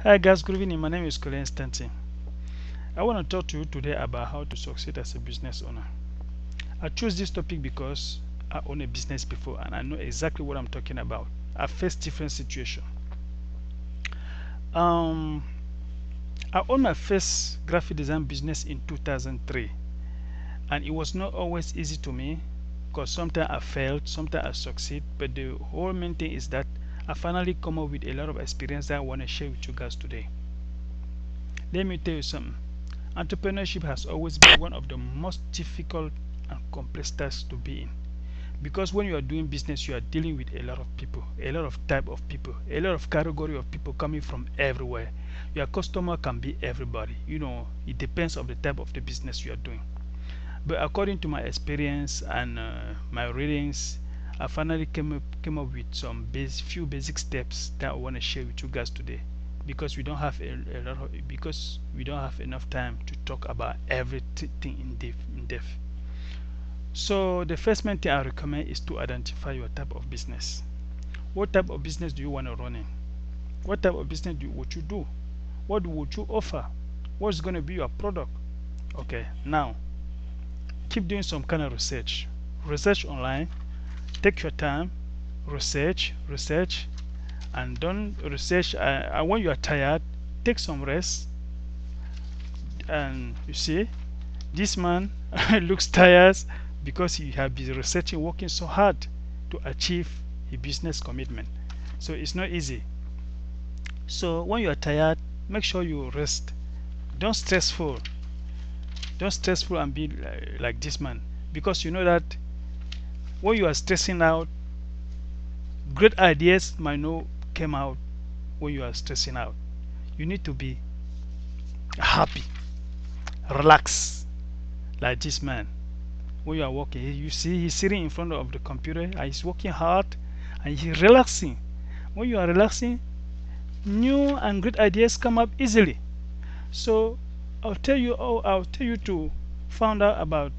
Hi guys, good evening. My name is Colin Stanton. I want to talk to you today about how to succeed as a business owner. I chose this topic because I own a business before and I know exactly what I'm talking about. I faced different situations. Um, I owned my first graphic design business in 2003, and it was not always easy to me because sometimes I failed, sometimes I succeed. But the whole main thing is that I finally come up with a lot of experience that I want to share with you guys today. Let me tell you something. Entrepreneurship has always been one of the most difficult and complex tasks to be in, because when you are doing business you are dealing with a lot of people, a lot of type of people, a lot of category of people coming from everywhere. Your customer can be everybody. It depends on the type of the business you are doing. But according to my experience and my readings, I finally came up with some few basic steps that I want to share with you guys today, because we don't have because we don't have enough time to talk about everything in depth. So the first main thing I recommend is to identify your type of business. What type of business do you want to run in? What type of business would you do? What would you offer? What's going to be your product? Okay, now keep doing some kind of research. Research online. Take your time. Research, and don't research. And when you are tired, take some rest. And you see, this man looks tired because he has been researching, working so hard to achieve his business commitment. So it's not easy. So when you are tired, make sure you rest. Don't stressful. Don't stressful and be like this man, because you know that when you are stressing out, great ideas might not come out. When you are stressing out, you need to be happy, relax, like this man. When you are working, you see he's sitting in front of the computer and he's working hard and he's relaxing. When you are relaxing, new and great ideas come up easily. So I'll tell you to find out about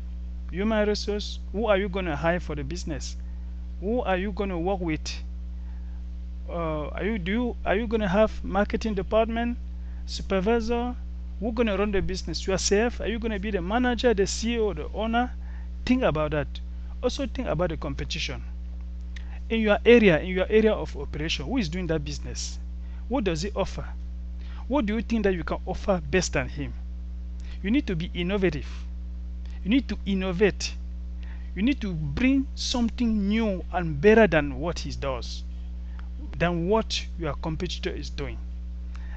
human resource. Who are you going to hire for the business? Who are you going to work with? Are you going to have marketing department, supervisor? Who's going to run the business? Yourself? Are you going to be the manager, the CEO, the owner? Think about that. Also think about the competition in your area of operation. Who is doing that business? What does he offer? What do you think that you can offer best than him? You need to be innovative. You need to innovate. You need to bring something new and better than what he does, than what your competitor is doing.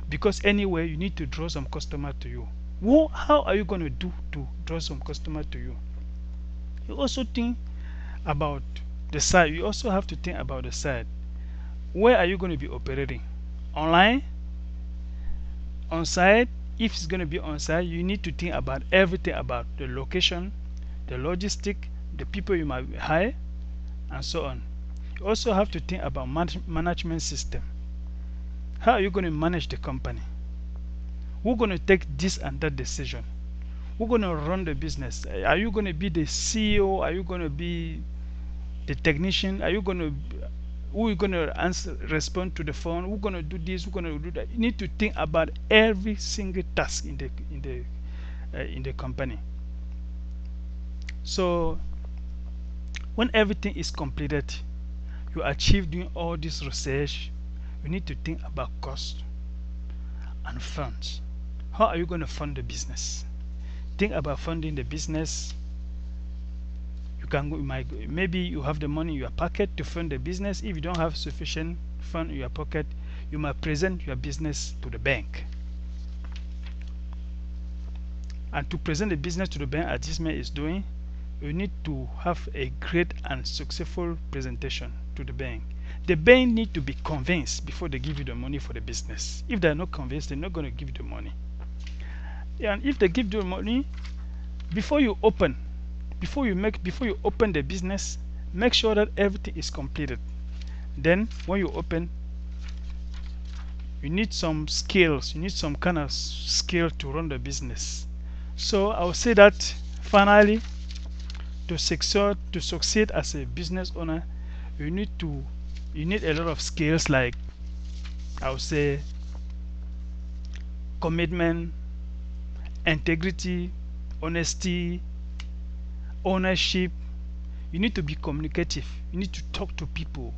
Because anyway, you need to draw some customer to you. How are you going to do to draw some customer to you? You also think about the site. You also have to think about the site. Where are you going to be operating? Online? On site? If it's going to be on site, you need to think about everything about the location, the logistic, the people you might hire, and so on. You also have to think about management system. How are you going to manage the company? Who's going to take this and that decision? Who's going to run the business? Are you going to be the CEO? Are you going to be the technician? Who are you going to respond to the phone? Who's going to do this? Who's going to do that? You need to think about every single task in the company. So when everything is completed, you achieve doing all this research, you need to think about cost and funds. How are you going to fund the business? Think about funding the business. You can go, maybe you have the money in your pocket to fund the business. If you don't have sufficient fund in your pocket, you might present your business to the bank. And to present the business to the bank, as this man is doing, you need to have a great and successful presentation to the bank. The bank need to be convinced before they give you the money for the business. If they're not convinced, they're not going to give you the money. And if they give you the money, before you open the business, make sure that everything is completed. Then when you open, you need some skills. You need some kind of skill to run the business. So I will say that finally, to succeed as a business owner, you need a lot of skills, like I would say commitment, integrity, honesty, ownership. You need to be communicative. You need to talk to people.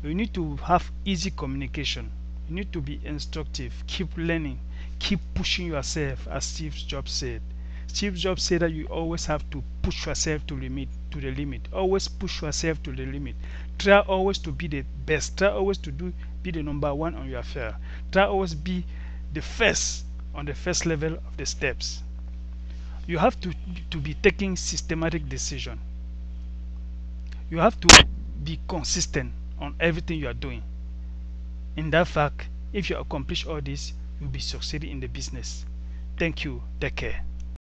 You need to have easy communication. You need to be instructive. Keep learning. Keep pushing yourself, as Steve Jobs said. Steve Jobs said that you always have to push yourself to the limit. Always push yourself to the limit. Try always to be the best. Try always to be the number one on your field. Try always be the first on the first level of the steps. You have to be taking systematic decision. You have to be consistent on everything you are doing. In that fact, if you accomplish all this, you'll be succeeding in the business. Thank you. Take care.